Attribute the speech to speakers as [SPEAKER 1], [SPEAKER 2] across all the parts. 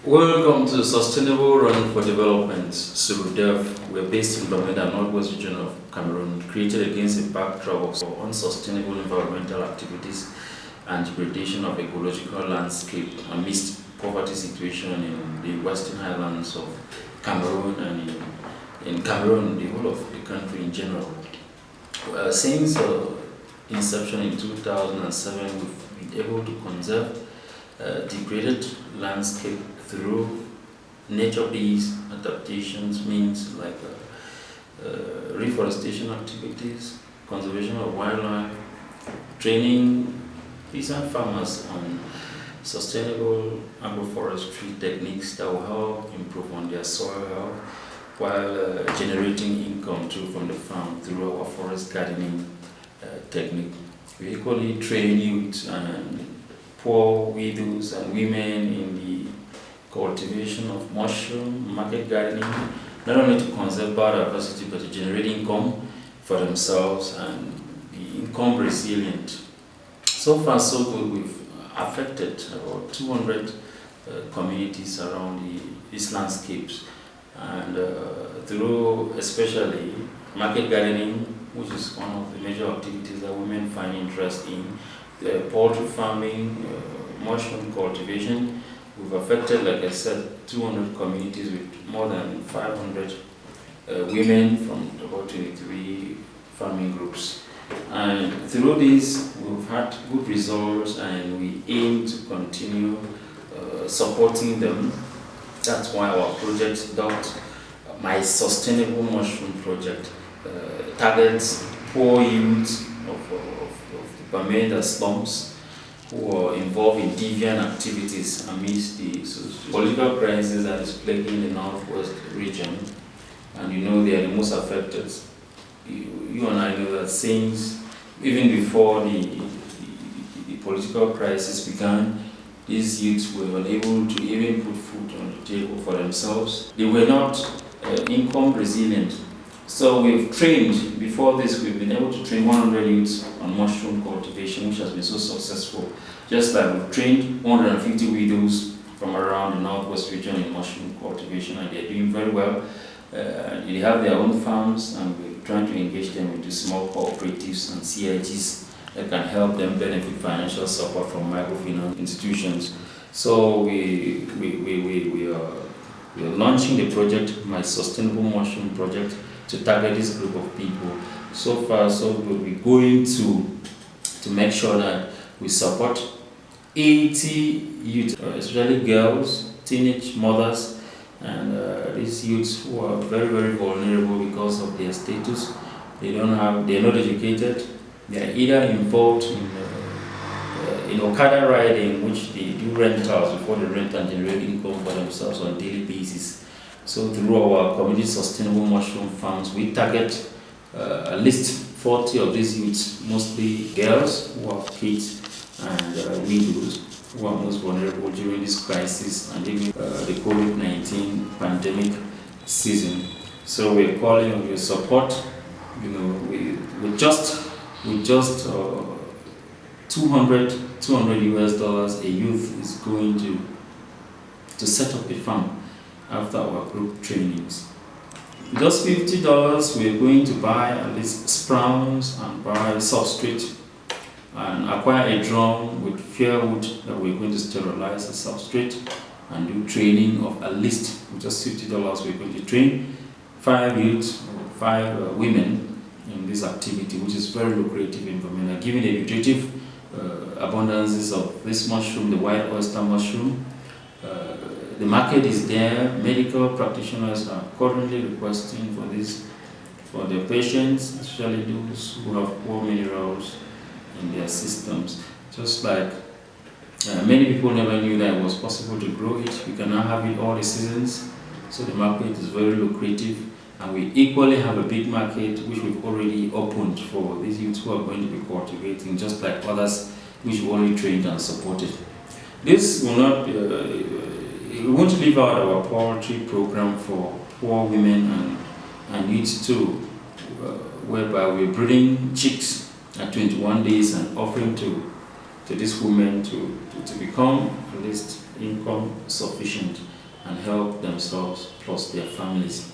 [SPEAKER 1] Welcome to Sustainable Run for Development, Surudev. We're based in Lomeda, Northwest region of Cameroon, created against a backdrop of unsustainable environmental activities and degradation of ecological landscape amidst poverty situation in the western highlands of Cameroon and in Cameroon, the whole of the country in general. Since inception in 2007, we've been able to conserve degraded landscape through nature-based adaptations, means like reforestation activities, conservation of wildlife, training peasant farmers on sustainable agroforestry techniques that will help improve on their soil health while generating income too from the farm through our forest gardening technique. We equally train youth and poor widows and women in the cultivation of mushroom, market gardening, not only to conserve biodiversity but to generate income for themselves and be income resilient. So far so good, we've affected about 200 communities around these landscapes, and through especially market gardening, which is one of the major activities that women find interest in, poultry farming, mushroom cultivation. We've affected, like I said, 200 communities with more than 500 women from about 23 farming groups. And through this, we've had good results and we aim to continue supporting them. That's why our project, My Sustainable Mushroom Project, targets poor youth of the Bamenda slums who are involved in deviant activities amidst the political crisis that is plaguing the Northwest region. And you know they are the most affected. You and I know that since even before the political crisis began, these youths were unable to even put food on the table for themselves. They were not income resilient. So we've trained, before this, we've been able to train 100 youths on mushroom cultivation, which has been so successful. Just like we've trained 150 widows from around the Northwest region in mushroom cultivation, and they're doing very well. They have their own farms, and we're trying to engage them into small cooperatives and CIGs that can help them benefit financial support from microfinance institutions. So we are launching the project, My Sustainable Mushroom Project, to target this group of people. So far, so good. We're going to make sure that we support 80 youth, especially girls, teenage mothers, and these youths who are very, very vulnerable because of their status. They're not educated. They are either involved in Okada riding, which they do rentals before they rent and generate income for themselves on a daily basis. So through our community sustainable mushroom farms, we target at least 40 of these youths, mostly girls who have kids and widows who are most vulnerable during this crisis and during the COVID-19 pandemic season. So we're calling on your support. You know, with just $200 US a youth is going to set up a farm after our group trainings. Just $50, we're going to buy at least sprouts and buy substrate and acquire a drum with firewood that we're going to sterilize the substrate and do training of at least, with just $50, we're going to train 5 youth or 5 women in this activity, which is very lucrative in Bamenda, given the nutritive abundances of this mushroom, the white oyster mushroom. The market is there. Medical practitioners are currently requesting for this for their patients, especially those who have poor minerals in their systems. Just like many people never knew that it was possible to grow it. We can now have it all the seasons. So the market is very lucrative, and we equally have a big market which we've already opened for these youths who are going to be cultivating, just like others which we already trained and supported. This will not we won't leave out our poultry program for poor women and youth too, whereby we're breeding chicks at 21 days and offering to these women to become at least income sufficient. and help themselves plus their families.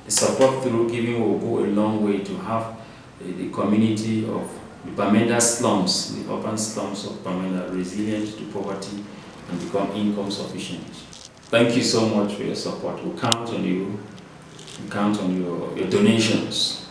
[SPEAKER 1] The support through giving will go a long way to have the community of the Bamenda slums, the urban slums of Bamenda, resilient to poverty and become income sufficient. Thank you so much for your support. We count on you. We count on your donations.